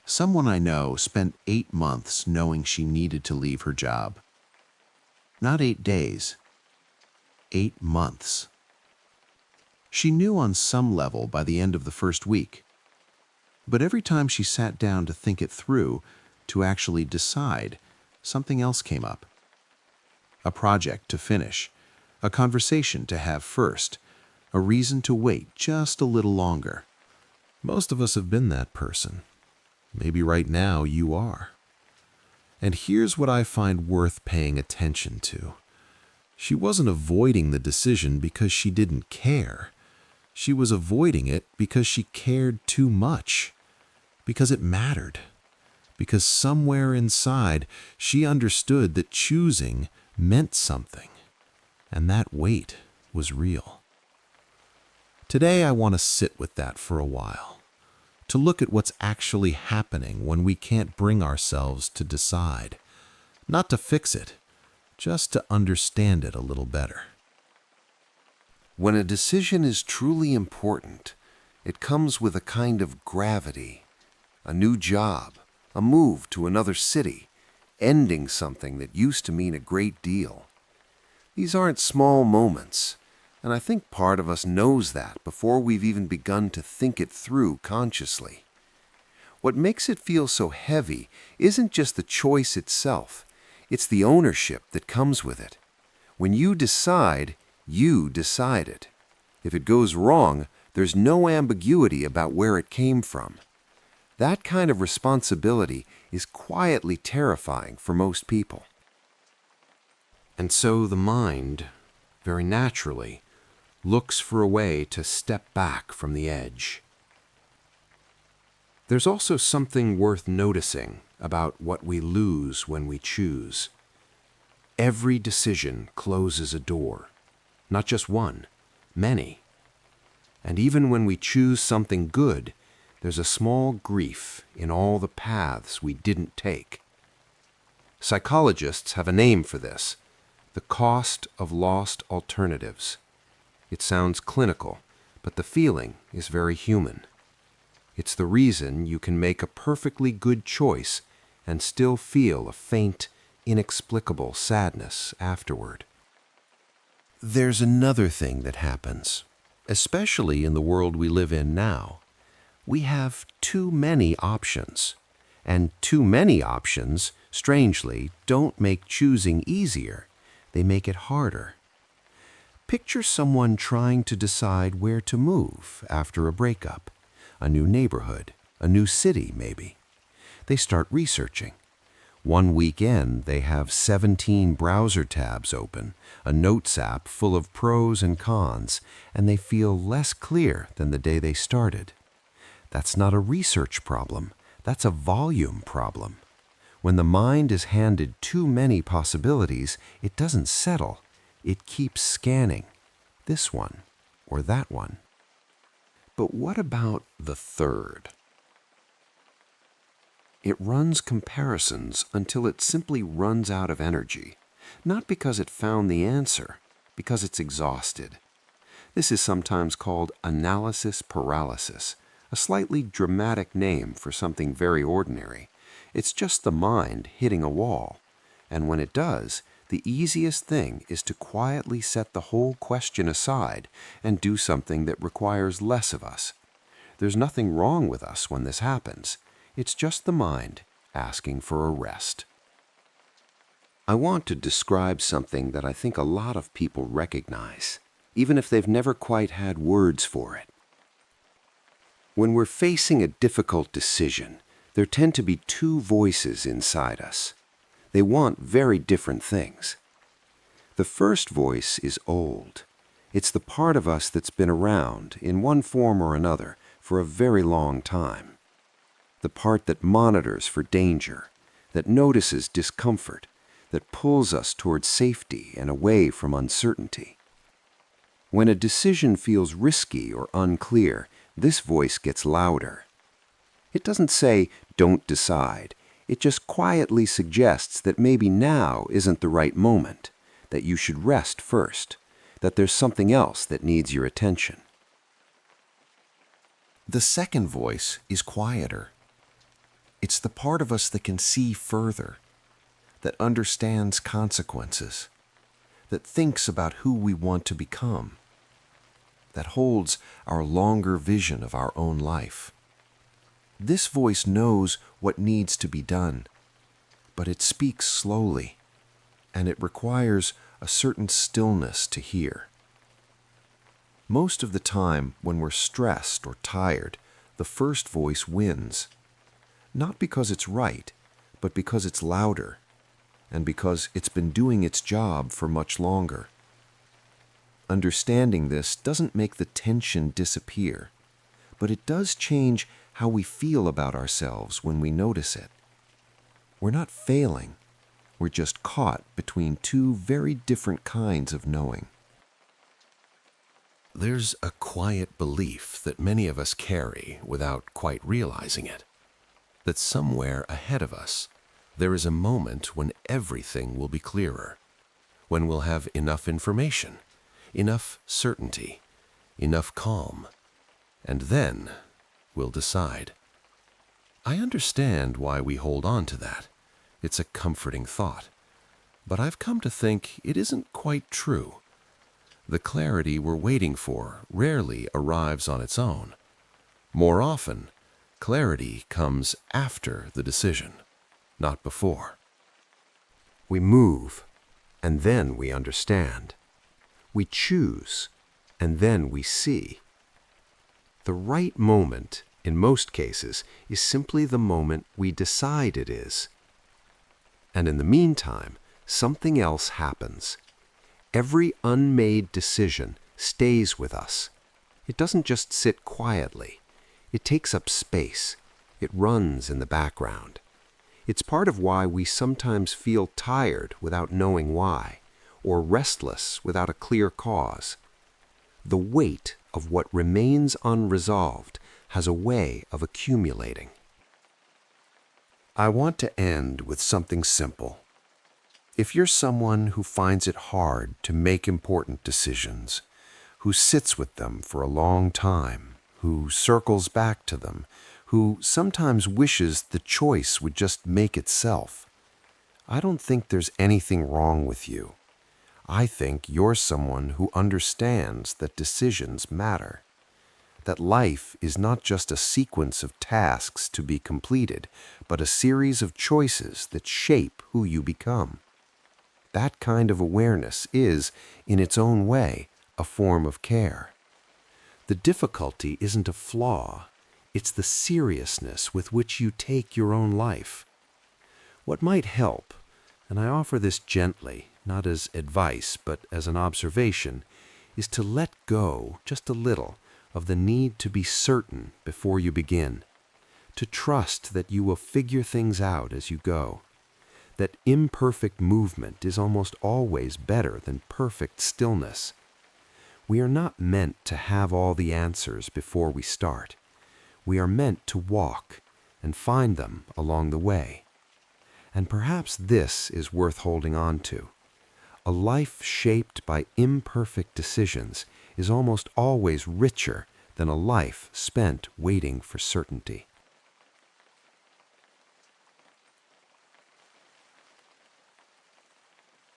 Someone I know spent 8 months knowing she needed to leave her job. Not 8 days, 8 months. She knew on some level by the end of the first week. But every time she sat down to think it through, to actually decide, something else came up. A project to finish, a conversation to have first, a reason to wait just a little longer. Most of us have been that person. Maybe right now you are. And here's what I find worth paying attention to. She wasn't avoiding the decision because she didn't care. She was avoiding it because she cared too much. Because it mattered. Because somewhere inside she understood that choosing meant something. And that weight was real. Today I want to sit with that for a while. To look at what's actually happening when we can't bring ourselves to decide. Not to fix it, just to understand it a little better. When a decision is truly important, it comes with a kind of gravity. A new job, a move to another city, ending something that used to mean a great deal. These aren't small moments. And I think part of us knows that before we've even begun to think it through consciously. What makes it feel so heavy isn't just the choice itself, it's the ownership that comes with it. When you decide it. If it goes wrong, there's no ambiguity about where it came from. That kind of responsibility is quietly terrifying for most people. And so the mind, very naturally, looks for a way to step back from the edge. There's also something worth noticing about what we lose when we choose. Every decision closes a door, not just one, many. And even when we choose something good, there's a small grief in all the paths we didn't take. Psychologists have a name for this: the cost of lost alternatives. It sounds clinical, but the feeling is very human. It's the reason you can make a perfectly good choice and still feel a faint, inexplicable sadness afterward. There's another thing that happens, especially in the world we live in now. We have too many options. And too many options, strangely, don't make choosing easier. They make it harder. Picture someone trying to decide where to move after a breakup, a new neighborhood, a new city maybe. They start researching. One weekend they have 17 browser tabs open, a notes app full of pros and cons, and they feel less clear than the day they started. That's not a research problem, that's a volume problem. When the mind is handed too many possibilities, it doesn't settle. It keeps scanning, this one or that one. But what about the third? It runs comparisons until it simply runs out of energy, not because it found the answer, because it's exhausted. This is sometimes called analysis paralysis, a slightly dramatic name for something very ordinary. It's just the mind hitting a wall, and when it does, the easiest thing is to quietly set the whole question aside and do something that requires less of us. There's nothing wrong with us when this happens. It's just the mind asking for a rest. I want to describe something that I think a lot of people recognize, even if they've never quite had words for it. When we're facing a difficult decision, there tend to be two voices inside us. They want very different things. The first voice is old. It's the part of us that's been around, in one form or another, for a very long time. The part that monitors for danger, that notices discomfort, that pulls us towards safety and away from uncertainty. When a decision feels risky or unclear, this voice gets louder. It doesn't say, "Don't decide." It just quietly suggests that maybe now isn't the right moment, that you should rest first, that there's something else that needs your attention. The second voice is quieter. It's the part of us that can see further, that understands consequences, that thinks about who we want to become, that holds our longer vision of our own life. This voice knows what needs to be done, but it speaks slowly, and it requires a certain stillness to hear. Most of the time, when we're stressed or tired, the first voice wins, not because it's right, but because it's louder, and because it's been doing its job for much longer. Understanding this doesn't make the tension disappear, but it does change how we feel about ourselves when we notice it. We're not failing, we're just caught between two very different kinds of knowing. There's a quiet belief that many of us carry without quite realizing it, that somewhere ahead of us there is a moment when everything will be clearer, when we'll have enough information, enough certainty, enough calm, and then we'll decide. I understand why we hold on to that. It's a comforting thought. But I've come to think it isn't quite true. The clarity we're waiting for rarely arrives on its own. More often, clarity comes after the decision, not before. We move, and then we understand. We choose, and then we see. The right moment, in most cases, is simply the moment we decide it is. And in the meantime, something else happens. Every unmade decision stays with us. It doesn't just sit quietly. It takes up space. It runs in the background. It's part of why we sometimes feel tired without knowing why, or restless without a clear cause. The weight of what remains unresolved has a way of accumulating. I want to end with something simple. If you're someone who finds it hard to make important decisions, who sits with them for a long time, who circles back to them, who sometimes wishes the choice would just make itself, I don't think there's anything wrong with you. I think you're someone who understands that decisions matter, that life is not just a sequence of tasks to be completed, but a series of choices that shape who you become. That kind of awareness is, in its own way, a form of care. The difficulty isn't a flaw, it's the seriousness with which you take your own life. What might help, and I offer this gently, not as advice, but as an observation, is to let go just a little of the need to be certain before you begin, to trust that you will figure things out as you go, that imperfect movement is almost always better than perfect stillness. We are not meant to have all the answers before we start. We are meant to walk and find them along the way. And perhaps this is worth holding on to. A life shaped by imperfect decisions is almost always richer than a life spent waiting for certainty.